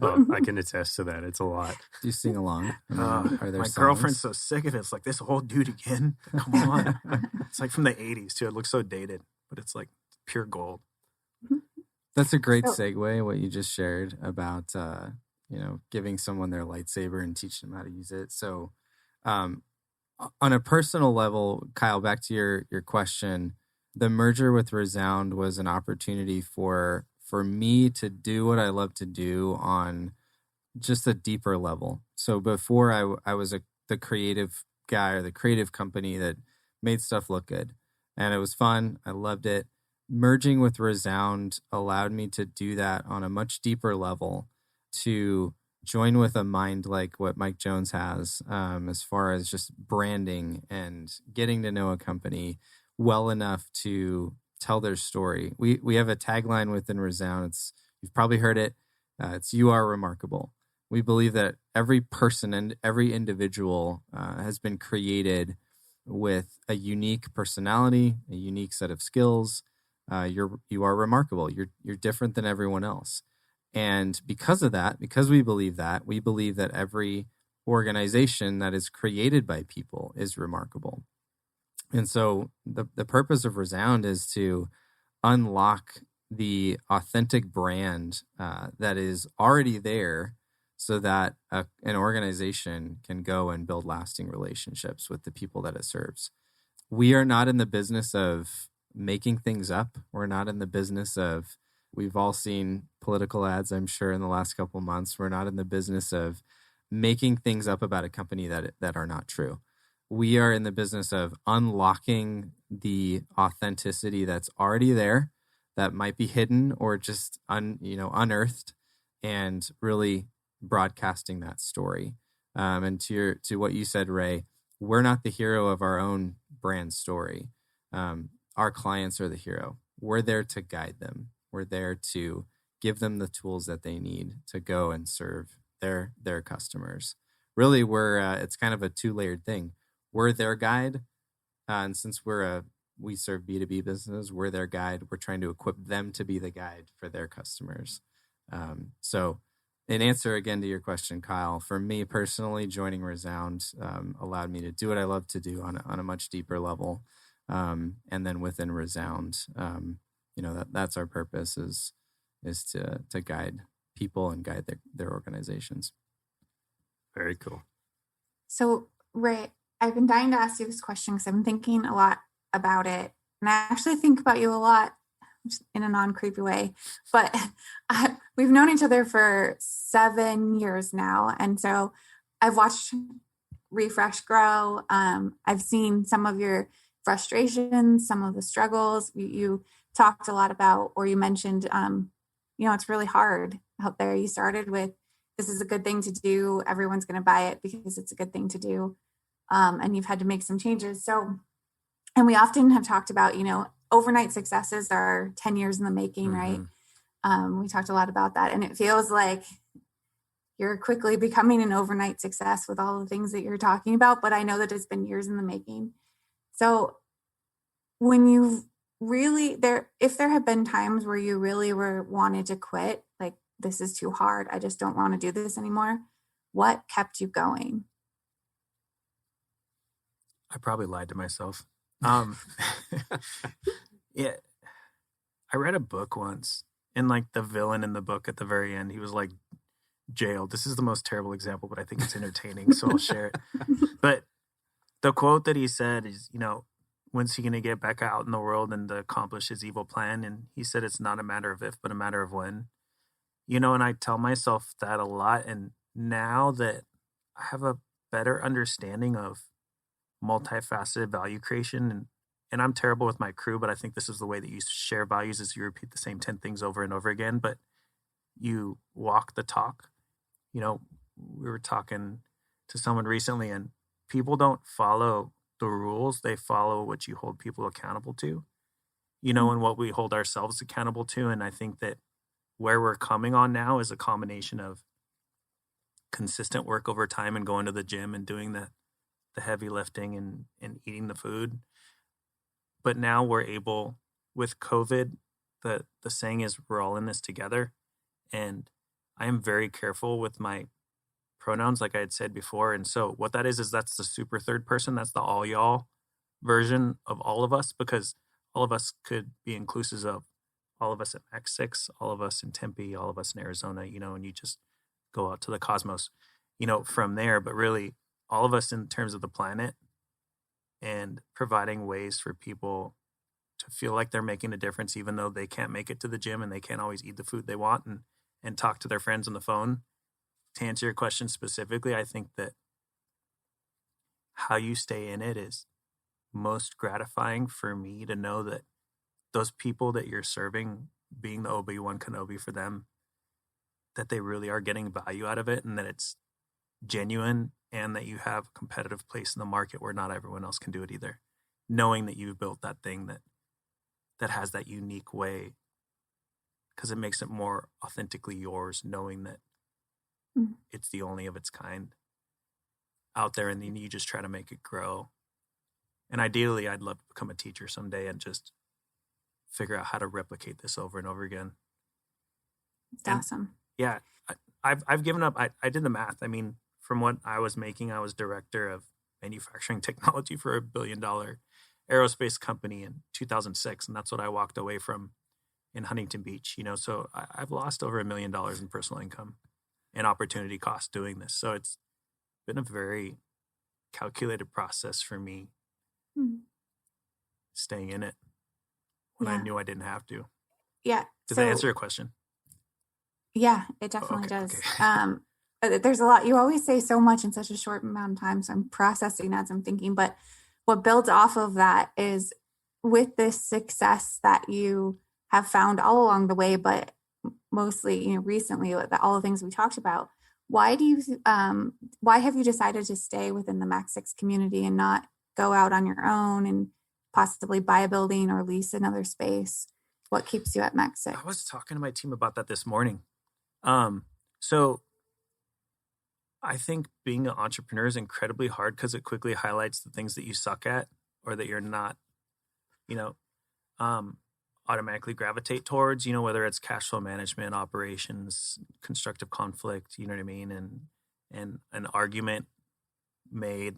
Oh, I can attest to that. It's a lot. Do you sing along? Are there my songs? Girlfriend's so sick of it. It's like, this old dude again. Come on. It's like from the 80s too. It looks so dated, but it's like pure gold. That's a great segue, what you just shared about, giving someone their lightsaber and teaching them how to use it. So on a personal level, Kyle, back to your question, the merger with Resound was an opportunity for me to do what I love to do on just a deeper level. So before I was the creative guy or the creative company that made stuff look good, and it was fun. I loved it. Merging with Resound allowed me to do that on a much deeper level, to join with a mind like what Mike Jones has, as far as just branding and getting to know a company well enough to tell their story. We have a tagline within Resound. You've probably heard it. It's "You are remarkable." We believe that every person and every individual has been created with a unique personality, a unique set of skills. You are remarkable. You're different than everyone else. And because of that, because we believe that every organization that is created by people is remarkable. And so the purpose of Resound is to unlock the authentic brand that is already there, so that an organization can go and build lasting relationships with the people that it serves. We are not in the business of making things up. We're not in the business of, we've all seen political ads, I'm sure, in the last couple of months. We're not in the business of making things up about a company that are not true. We are in the business of unlocking the authenticity that's already there, that might be hidden or just unearthed, and really broadcasting that story. And to what you said, Ray, we're not the hero of our own brand story. Our clients are the hero. We're there to guide them. We're there to give them the tools that they need to go and serve their customers. Really, it's kind of a two-layered thing. We're their guide, and since we serve B2B businesses, we're their guide. We're trying to equip them to be the guide for their customers. So in answer again to your question, Kyle, for me personally, joining Resound allowed me to do what I love to do on a much deeper level. And then within Resound, that's our purpose is to guide people and guide their organizations. Very cool. So, Ray, I've been dying to ask you this question because I've been thinking a lot about it. And I actually think about you a lot in a non-creepy way. But we've known each other for 7 years now. And so I've watched Refresh grow. I've seen some of your frustrations, some of the struggles you talked a lot about, or you mentioned, it's really hard out there. You started with, this is a good thing to do. Everyone's going to buy it because it's a good thing to do. And you've had to make some changes. So, and we often have talked about, overnight successes are 10 years in the making, right? We talked a lot about that. And it feels like you're quickly becoming an overnight success with all the things that you're talking about. But I know that it's been years in the making. So when you really, if there have been times where you really wanted to quit, like, this is too hard, I just don't want to do this anymore, what kept you going? I probably lied to myself. Yeah, I read a book once, and like the villain in the book at the very end, he was like jailed. This is the most terrible example, but I think it's entertaining, so I'll share it. But the quote that he said is, when's he going to get back out in the world and to accomplish his evil plan? And he said, it's not a matter of if, but a matter of when. And I tell myself that a lot. And now that I have a better understanding of multifaceted value creation, and I'm terrible with my crew, but I think this is the way that you share values, is you repeat the same 10 things over and over again, but you walk the talk. We were talking to someone recently, and people don't follow the rules. They follow what you hold people accountable to, and what we hold ourselves accountable to. And I think that where we're coming on now is a combination of consistent work over time and going to the gym and doing the heavy lifting and eating the food. But now we're able, with COVID, the saying is, we're all in this together. And I am very careful with my pronouns, like I had said before. And so what that is that's the super third person. That's the all y'all version of all of us, because all of us could be inclusive of all of us at Max 6, all of us in Tempe, all of us in Arizona, and you just go out to the cosmos, from there. But really, all of us in terms of the planet, and providing ways for people to feel like they're making a difference, even though they can't make it to the gym and they can't always eat the food they want and talk to their friends on the phone. To answer your question specifically, I think that how you stay in it is most gratifying for me, to know that those people that you're serving, being the Obi-Wan Kenobi for them, that they really are getting value out of it and that it's genuine and that you have a competitive place in the market where not everyone else can do it either. Knowing that you've built that thing that has that unique way, because it makes it more authentically yours, knowing that it's the only of its kind out there, and then you just try to make it grow. And ideally, I'd love to become a teacher someday and just figure out how to replicate this over and over again. That's awesome. Yeah, I've given up. I did the math. I mean, from what I was making, I was director of manufacturing technology for $1 billion aerospace company in 2006, and that's what I walked away from in Huntington Beach. So I've lost over $1 million in personal income and opportunity cost doing this. So it's been a very calculated process for me staying in it when I knew I didn't have to. Yeah. Did that answer your question? Yeah, it definitely does. Okay. There's a lot. You always say so much in such a short amount of time. So I'm processing as I'm thinking. But what builds off of that is with this success that you have found all along the way, but mostly, recently, all the things we talked about. Why have you decided to stay within the Max 6 community and not go out on your own and possibly buy a building or lease another space? What keeps you at Max 6? I was talking to my team about that this morning. So I think being an entrepreneur is incredibly hard because it quickly highlights the things that you suck at or that you're not, automatically gravitate towards, whether it's cash flow management, operations, constructive conflict, you know what I mean? And an argument made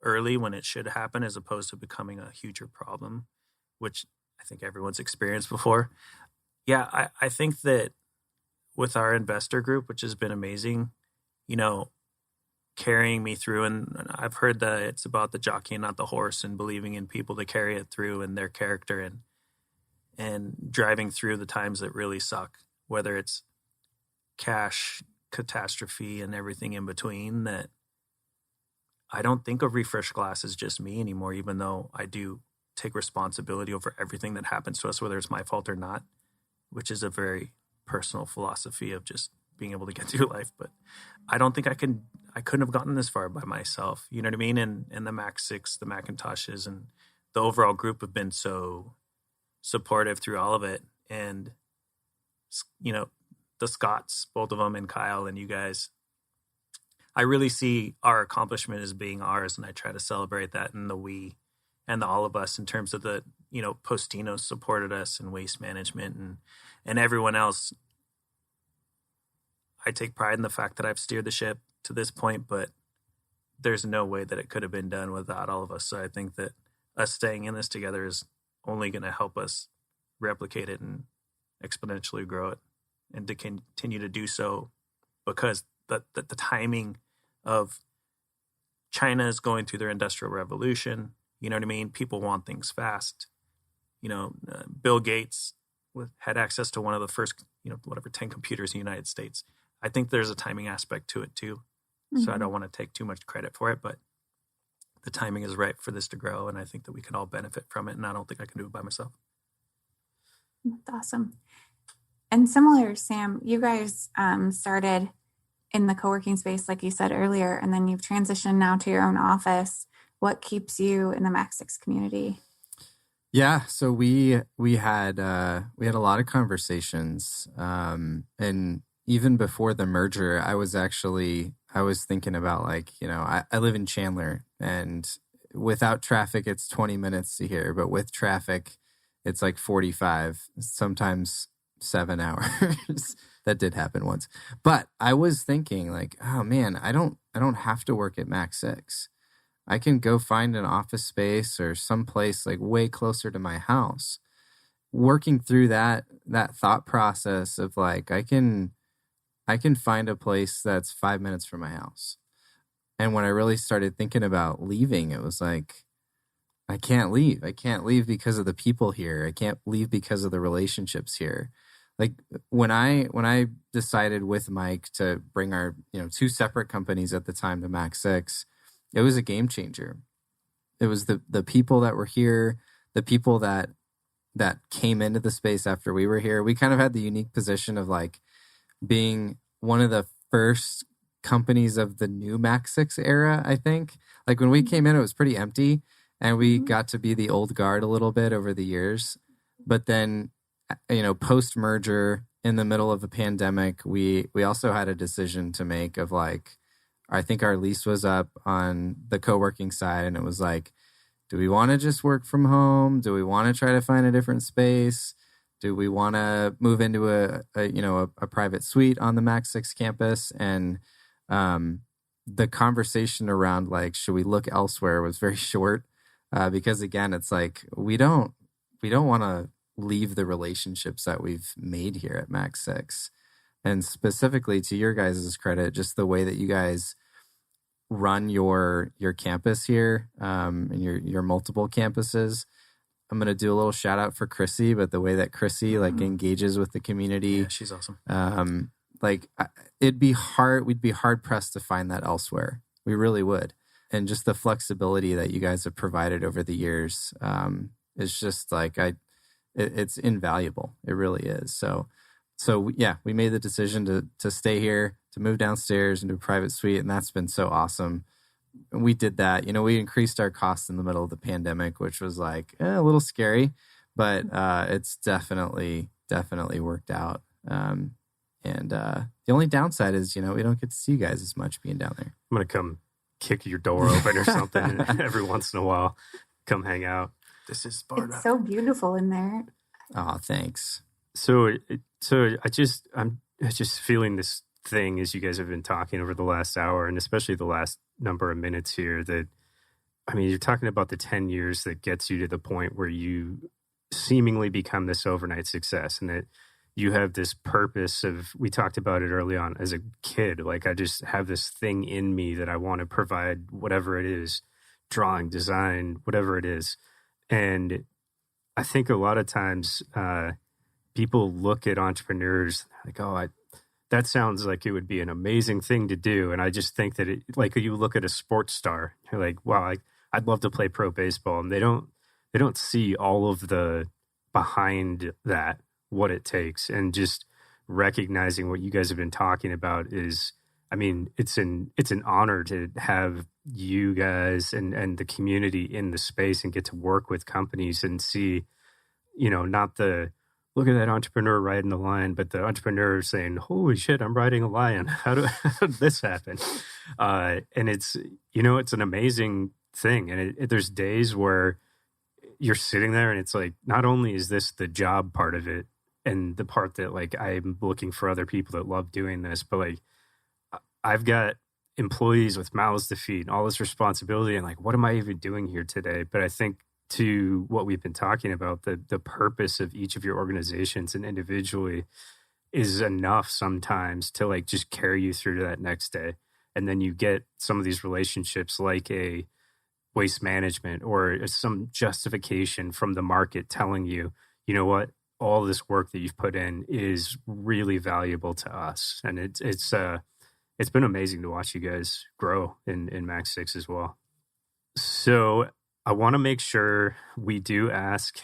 early when it should happen as opposed to becoming a huger problem, which I think everyone's experienced before. Yeah, I think that with our investor group, which has been amazing, carrying me through, and I've heard that it's about the jockey and not the horse, and believing in people to carry it through and their character and driving through the times that really suck, whether it's cash, catastrophe, and everything in between. That I don't think of Refresh Glass as just me anymore, even though I do take responsibility over everything that happens to us, whether it's my fault or not, which is a very personal philosophy of just being able to get through life. But I don't think I couldn't have gotten this far by myself. You know what I mean? And the Max 6, the McIntoshes, and the overall group have been so supportive through all of it. And, the Scotts, both of them, and Kyle and you guys, I really see our accomplishment as being ours. And I try to celebrate that in the we and the all of us in terms of the, Postinos supported us and Waste Management and everyone else. I take pride in the fact that I've steered the ship to this point, but there's no way that it could have been done without all of us. So I think that us staying in this together is only going to help us replicate it and exponentially grow it, and to continue to do so, because the timing of China is going through their industrial revolution. You know what I mean? People want things fast. Bill Gates had access to one of the first, 10 computers in the United States. I think there's a timing aspect to it too. So I don't want to take too much credit for it, but the timing is right for this to grow. And I think that we can all benefit from it. And I don't think I can do it by myself. That's awesome. And similar, Sam, you guys started in the co-working space, like you said earlier, and then you've transitioned now to your own office. What keeps you in the Max 6 community? Yeah, so we had a lot of conversations, and even before the merger, I was thinking about I live in Chandler, and without traffic it's 20 minutes to here, but with traffic it's like 45, sometimes 7 hours. That did happen once. But I was thinking oh man, I don't have to work at Max 6. I can go find an office space or someplace way closer to my house. Working through that thought process of I can find a place that's 5 minutes from my house. And when I really started thinking about leaving, it was I can't leave. I can't leave because of the people here. I can't leave because of the relationships here. When I decided with Mike to bring our, two separate companies at the time to Max 6, it was a game changer. It was the people that were here, the people that came into the space after we were here. We kind of had the unique position of being one of the first companies of the new Mac 6 era, I think. Like when we came in, it was pretty empty, and we got to be the old guard a little bit over the years. But then, post merger in the middle of a pandemic, we also had a decision to make of like, I think our lease was up on the co-working side, and it was like, do we want to just work from home? Do we want to try to find a different space? Do we want to move into a private suite on the Mac 6 campus? And the conversation around like, should we look elsewhere was very short, because again, it's like we don't want to leave the relationships that we've made here at Mac 6. And specifically to your guys' credit, just the way that you guys run your campus here, and your multiple campuses. I'm going to do a little shout out for Chrissy, but the way that Chrissy like engages with the community. Yeah, she's awesome. We'd be hard pressed to find that elsewhere. We really would. And just the flexibility that you guys have provided over the years is just like, it's invaluable. It really is. So yeah, we made the decision to stay here, to move downstairs into a private suite, and that's been so awesome. We did that. We increased our costs in the middle of the pandemic, which was like a little scary, but it's definitely worked out. And the only downside is, we don't get to see you guys as much being down there. I'm going to come kick your door open or something every once in a while. Come hang out. This is Sparta. It's so beautiful in there. Oh, thanks. So I'm just feeling this thing as you guys have been talking over the last hour, and especially the last number of minutes here, that, I mean, you're talking about the 10 years that gets you to the point where you seemingly become this overnight success, and that you have this purpose of, we talked about it early on as a kid, like I just have this thing in me that I want to provide, whatever it is, drawing, design, whatever it is. And I think a lot of times people look at entrepreneurs like, oh, that sounds like it would be an amazing thing to do. And I just think that like you look at a sports star, you're like, wow, I'd love to play pro baseball. And they don't see all of the behind that, what it takes. And just recognizing what you guys have been talking about is, I mean, it's an honor to have you guys and the community in the space and get to work with companies and see, not the, look at that entrepreneur riding the lion, but the entrepreneur saying, holy shit, I'm riding a lion. How did this happen? And it's, it's an amazing thing. And there's days where you're sitting there and it's like, not only is this the job part of it and the part that like, I'm looking for other people that love doing this, but like, I've got employees with mouths to feed, all this responsibility, and like, what am I even doing here today? But I think to what we've been talking about, the purpose of each of your organizations and individually is enough sometimes to like just carry you through to that next day. And then you get some of these relationships like a Waste Management or some justification from the market telling you, you know what, all this work that you've put in is really valuable to us. And it's been amazing to watch you guys grow in Mac 6 as well. So I want to make sure we do ask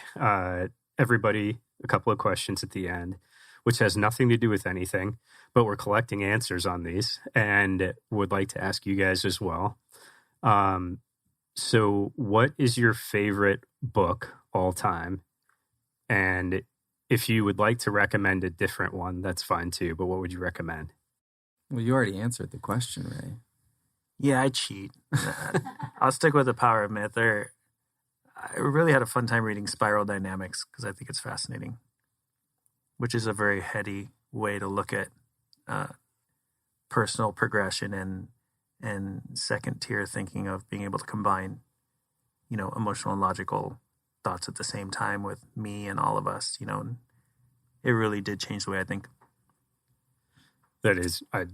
everybody a couple of questions at the end, which has nothing to do with anything, but we're collecting answers on these and would like to ask you guys as well. So what is your favorite book all time? And if you would like to recommend a different one, that's fine too, but what would you recommend? Well, you already answered the question, Ray. Yeah, I cheat. I'll stick with The Power of Myth. I really had a fun time reading Spiral Dynamics because I think it's fascinating, which is a very heady way to look at personal progression and second tier thinking of being able to combine, emotional and logical thoughts at the same time with me and all of us, and it really did change the way I think. That is, I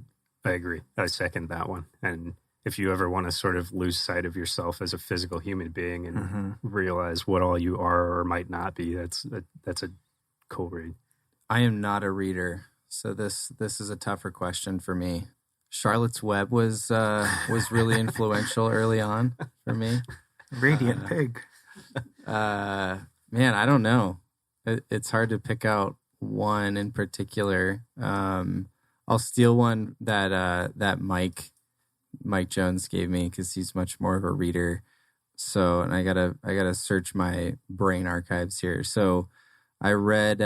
agree. I second that one. And if you ever want to sort of lose sight of yourself as a physical human being and realize what all you are or might not be, that's a cool read. I am not a reader, so this is a tougher question for me. Charlotte's Web was really influential early on for me. Radiant Pig. Man, I don't know. It's hard to pick out one in particular. I'll steal one that Mike Jones gave me because he's much more of a reader. So, and I gotta search my brain archives here. So, I read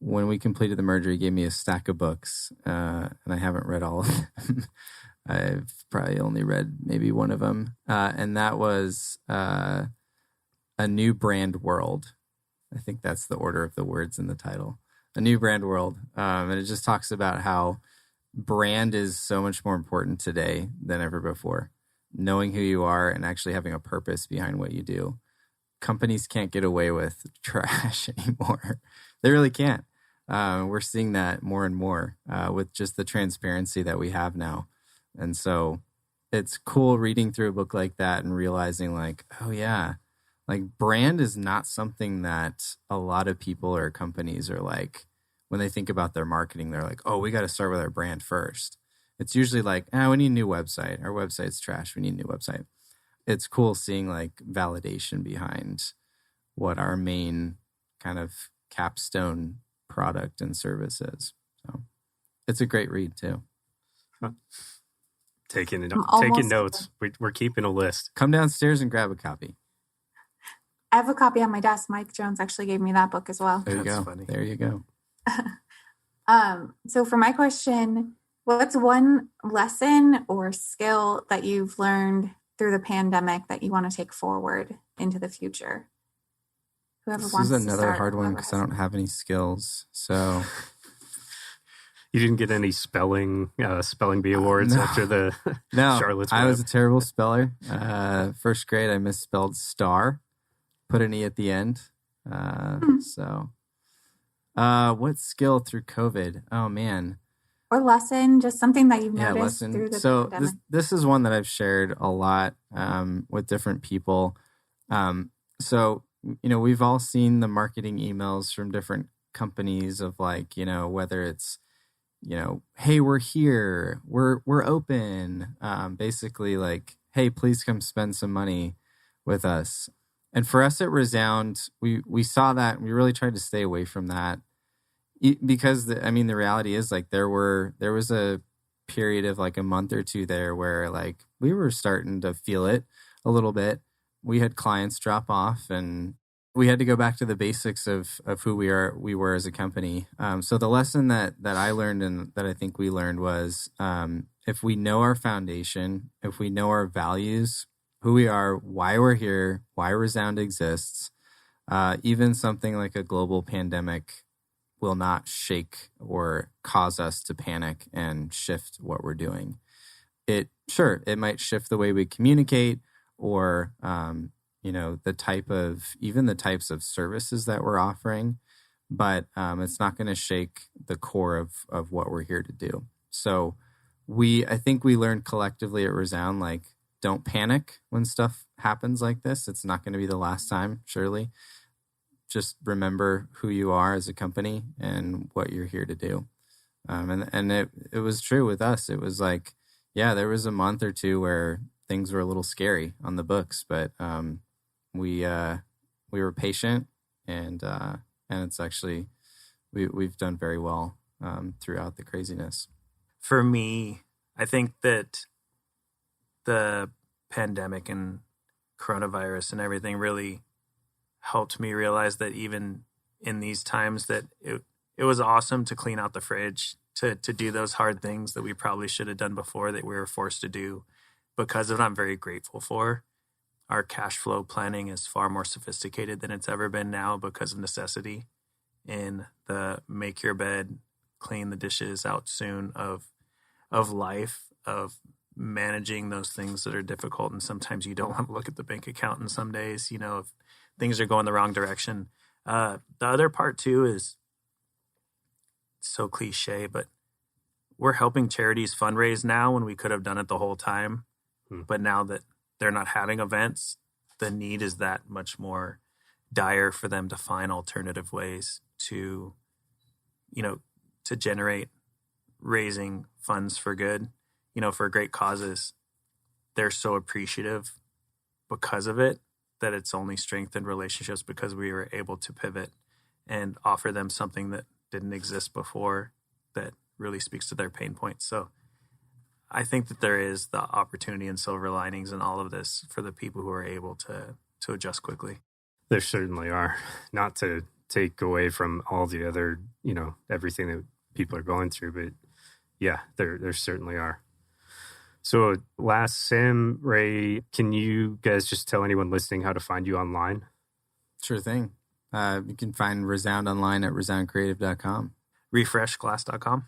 when we completed the merger. He gave me a stack of books, and I haven't read all of them. I've probably only read maybe one of them, and that was A New Brand World. I think that's the order of the words in the title. A New Brand World, and it just talks about how brand is so much more important today than ever before. Knowing who you are and actually having a purpose behind what you do. Companies can't get away with trash anymore. They really can't. We're seeing that more and more with just the transparency that we have now. And so it's cool reading through a book like that and realizing like, oh yeah, like brand is not something that a lot of people or companies are like, when they think about their marketing, they're like, oh, we got to start with our brand first. It's usually like, we need a new website. Our website's trash. We need a new website. It's cool seeing like validation behind what our main kind of capstone product and service is. So it's a great read too. Taking notes. We're keeping a list. Come downstairs and grab a copy. I have a copy on my desk. Mike Jones actually gave me that book as well. There you That's go. funny. There you go. So for my question, what's one lesson or skill that you've learned through the pandemic that you want to take forward into the future? Whoever This wants is to another start, hard one whoever because I has don't have any skills. So You didn't get any spelling bee awards No. after the no, Charlotte's I Web? was a terrible speller. First grade, I misspelled star, put an E at the end. So what skill through COVID? Oh man. or lesson, just something that you've Yeah, noticed lesson. through the So pandemic. this is one that I've shared a lot with different people. So, we've all seen the marketing emails from different companies of like, whether it's, hey, we're here, we're open. Basically like, hey, please come spend some money with us. And for us at Resound, we saw that and we really tried to stay away from that. Because the reality is like there was a period of like a month or two there where like we were starting to feel it a little bit. We had clients drop off and we had to go back to the basics of who we were as a company. So the lesson that I learned and that I think we learned was if we know our foundation, if we know our values, who we are, why we're here, why Resound exists, even something like a global pandemic will not shake or cause us to panic and shift what we're doing. It might shift the way we communicate or, the types of services that we're offering, but it's not going to shake the core of what we're here to do. So I think we learned collectively at Resound, like, don't panic when stuff happens like this. It's not going to be the last time, surely. Just remember who you are as a company and what you're here to do. And it was true with us. It was like, yeah, there was a month or two where things were a little scary on the books, but we were patient and it's actually we've done very well throughout the craziness. For me, I think that the pandemic and coronavirus and everything really helped me realize that even in these times that it was awesome to clean out the fridge, to do those hard things that we probably should have done before that we were forced to do because of what I'm very grateful for. Our cash flow planning is far more sophisticated than it's ever been now because of necessity in the make your bed, clean the dishes out soon of life, of managing those things that are difficult. And sometimes you don't want to look at the bank account in some days, if things are going the wrong direction. The other part too is so cliche, but we're helping charities fundraise now when we could have done it the whole time. But now that they're not having events, the need is that much more dire for them to find alternative ways to generate raising funds for good, for great causes. They're so appreciative because of it that it's only strengthened relationships because we were able to pivot and offer them something that didn't exist before, that really speaks to their pain points. So I think that there is the opportunity and silver linings in all of this for the people who are able to adjust quickly. There certainly are. Not to take away from all the other, everything that people are going through, but yeah, there certainly are. So last, Sam, Ray, can you guys just tell anyone listening how to find you online? Sure thing. You can find Resound online at resoundcreative.com. Refreshglass.com.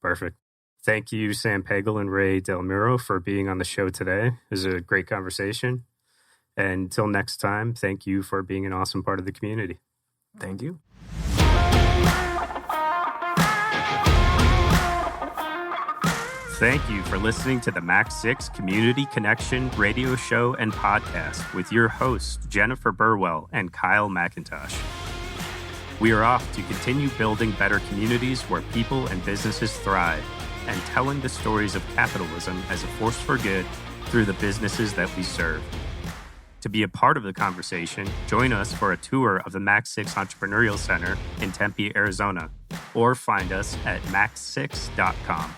Perfect. Thank you, Sam Pagel and Ray Delmuro, for being on the show today. It was a great conversation. And until next time, thank you for being an awesome part of the community. Thank you. Thank you for listening to the Max 6 Community Connection radio show and podcast with your hosts, Jennifer Burwell and Kyle McIntosh. We are off to continue building better communities where people and businesses thrive and telling the stories of capitalism as a force for good through the businesses that we serve. To be a part of the conversation, join us for a tour of the Max 6 Entrepreneurial Center in Tempe, Arizona, or find us at max6.com.